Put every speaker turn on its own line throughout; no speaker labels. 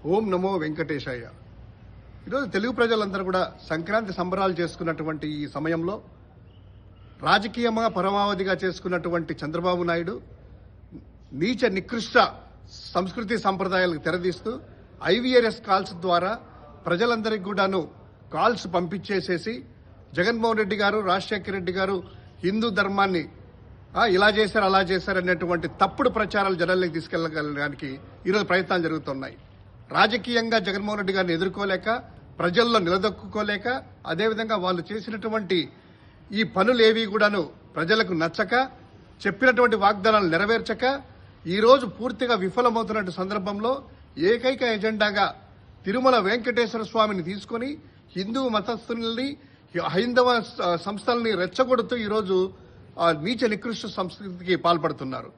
ఓం నమో వెంకటేశాయ. ఈరోజు తెలుగు ప్రజలందరూ కూడా సంక్రాంతి సంబరాలు చేసుకున్నటువంటి ఈ సమయంలో రాజకీయంగా పరమావధిగా చేసుకున్నటువంటి చంద్రబాబు నాయుడు నీచ నికృష్ట సంస్కృతి సంప్రదాయాలకు తెరదీస్తూ ఐవీఆర్ఎస్ కాల్స్ ద్వారా ప్రజలందరికీ కూడాను కాల్స్ పంపించేసేసి జగన్మోహన్ రెడ్డి గారు, రాజశేఖర రెడ్డి గారు హిందూ ధర్మాన్ని ఇలా చేశారు అలా చేశారు అనేటువంటి తప్పుడు ప్రచారాలు జనాల్లోకి తీసుకెళ్లడానికి ఈరోజు ప్రయత్నాలు జరుగుతున్నాయి. రాజకీయంగా జగన్మోహన్ రెడ్డి గారిని ఎదుర్కోలేక, ప్రజల్లో నిలదొక్కుకోలేక, అదేవిధంగా వాళ్ళు చేసినటువంటి ఈ పనులేవి కూడాను ప్రజలకు నచ్చక, చెప్పినటువంటి వాగ్దానాలు నెరవేర్చక ఈరోజు పూర్తిగా విఫలమవుతున్న సందర్భంలో ఏకైక ఎజెండాగా తిరుమల వెంకటేశ్వర స్వామిని తీసుకుని హిందూ మతస్థుల్ని, హైందవ సంస్థల్ని రెచ్చగొడుతూ ఈరోజు నీచ నికృష్ట సంస్కృతికి పాల్పడుతున్నారు.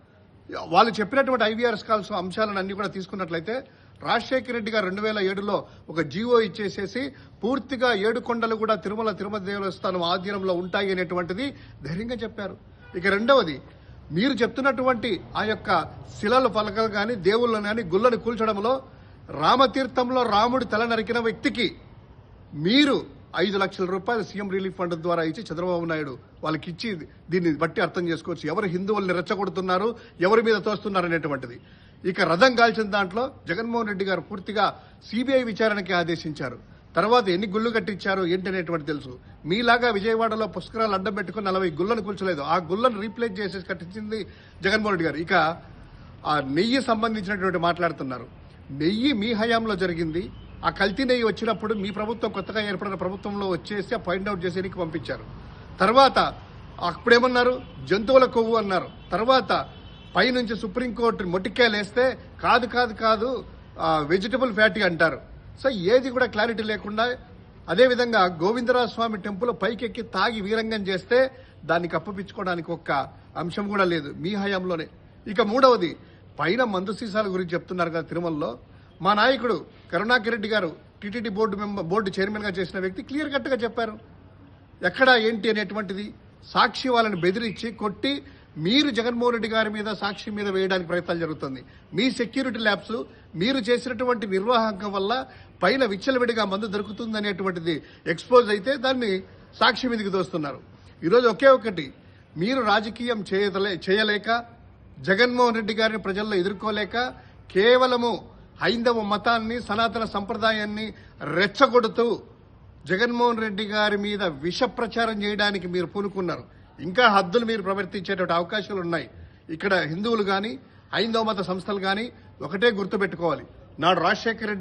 వాళ్ళు చెప్పినటువంటి ఐవీఆర్ఎస్ కాల్స్ అంశాలను అన్ని కూడా తీసుకున్నట్లయితే రాజశేఖర రెడ్డి గారు 2007లో ఒక జీవో ఇచ్చేసేసి పూర్తిగా 7 కొండలు కూడా తిరుమల దేవస్థానం ఆధీనంలో ఉంటాయి అనేటువంటిది ధైర్యంగా చెప్పారు. ఇక రెండవది, మీరు చెప్తున్నటువంటి ఆ యొక్క శిలలు పలకలు కానీ, దేవుళ్ళను కానీ, గుళ్ళను కూల్చడంలో రామతీర్థంలో రాముడి తల నరికిన వ్యక్తికి మీరు 5 లక్షల రూపాయలు సీఎం రిలీఫ్ ఫండ్ ద్వారా ఇచ్చి చంద్రబాబు నాయుడు వాళ్ళకి ఇచ్చి దీన్ని బట్టి అర్థం చేసుకోవచ్చు ఎవరు హిందువుల్ని రెచ్చగొడుతున్నారు, ఎవరి మీద తోస్తున్నారు అనేటువంటిది. ఇక రథం కాల్చిన దాంట్లో జగన్మోహన్ రెడ్డి గారు పూర్తిగా సిబిఐ విచారణకి ఆదేశించారు. తర్వాత ఎన్ని గుళ్ళు కట్టించారు ఏంటనేటువంటి తెలుసు. మీలాగా విజయవాడలో పుష్కరాలు అడ్డం పెట్టుకుని 40 గుళ్ళను కూల్చలేదు. ఆ గుళ్ళను రీప్లేస్ చేసి కట్టించింది జగన్మోహన్ రెడ్డి గారు. ఇక ఆ నెయ్యి సంబంధించినటువంటి మాట్లాడుతున్నారు. నెయ్యి మీ హయాంలో జరిగింది. ఆ కల్తీ నెయ్యి వచ్చినప్పుడు మీ ప్రభుత్వం, కొత్తగా ఏర్పడిన ప్రభుత్వంలో వచ్చేసి ఫైండ్ అవుట్ చేసి ఎన్నికి పంపించారు. తర్వాత అప్పుడేమన్నారు, జంతువుల కొవ్వు అన్నారు. తర్వాత పైనుంచి సుప్రీంకోర్టు మొట్టికాయలు వేస్తే కాదు వెజిటబుల్ ఫ్యాటీ అంటారు. సో ఏది కూడా క్లారిటీ లేకుండా, అదేవిధంగా గోవిందరాజ స్వామి టెంపుల్ పైకెక్కి తాగి వీరంగం చేస్తే దానికి అప్పపించుకోవడానికి ఒక్క అంశం కూడా లేదు మీ హయాంలోనే. ఇక మూడవది, పైన మందు సీసాల గురించి చెప్తున్నారు కదా తిరుమలలో. మా నాయకుడు కరుణాకర్ రెడ్డి గారు టీటీడీ బోర్డు చైర్మన్ గా చేసిన వ్యక్తి క్లియర్ కట్ గా చెప్పారు ఎక్కడ ఏంటి అనేటువంటిది. సాక్షి వాళ్ళని బెదిరించి కొట్టి మీరు జగన్మోహన్ రెడ్డి గారి మీద, సాక్షి మీద వేయడానికి ప్రయత్నాలు జరుగుతుంది. మీ సెక్యూరిటీ ల్యాబ్స్, మీరు చేసినటువంటి నిర్వాహకం వల్ల పైన విచ్చలవిడిగా మందు దొరుకుతుంది అనేటువంటిది ఎక్స్పోజ్ అయితే దాన్ని సాక్షి మీదకి దోస్తున్నారు. ఈరోజు ఒకే ఒకటి, మీరు రాజకీయం చేయలేక, జగన్మోహన్ రెడ్డి గారిని ప్రజల్లో ఎదుర్కోలేక, కేవలము హైందవ మతాన్ని, సనాతన సంప్రదాయాన్ని రెచ్చగొడుతూ జగన్మోహన్ రెడ్డి గారి మీద విష ప్రచారం చేయడానికి మీరు పూనుకున్నారు. ఇంకా హద్దులు మీరు ప్రవర్తించేటువంటి అవకాశాలు ఉన్నాయి. ఇక్కడ హిందువులు కానీ, హైందవ మత సంస్థలు కానీ ఒకటే గుర్తుపెట్టుకోవాలి, నాడు రాజశేఖర రెడ్డి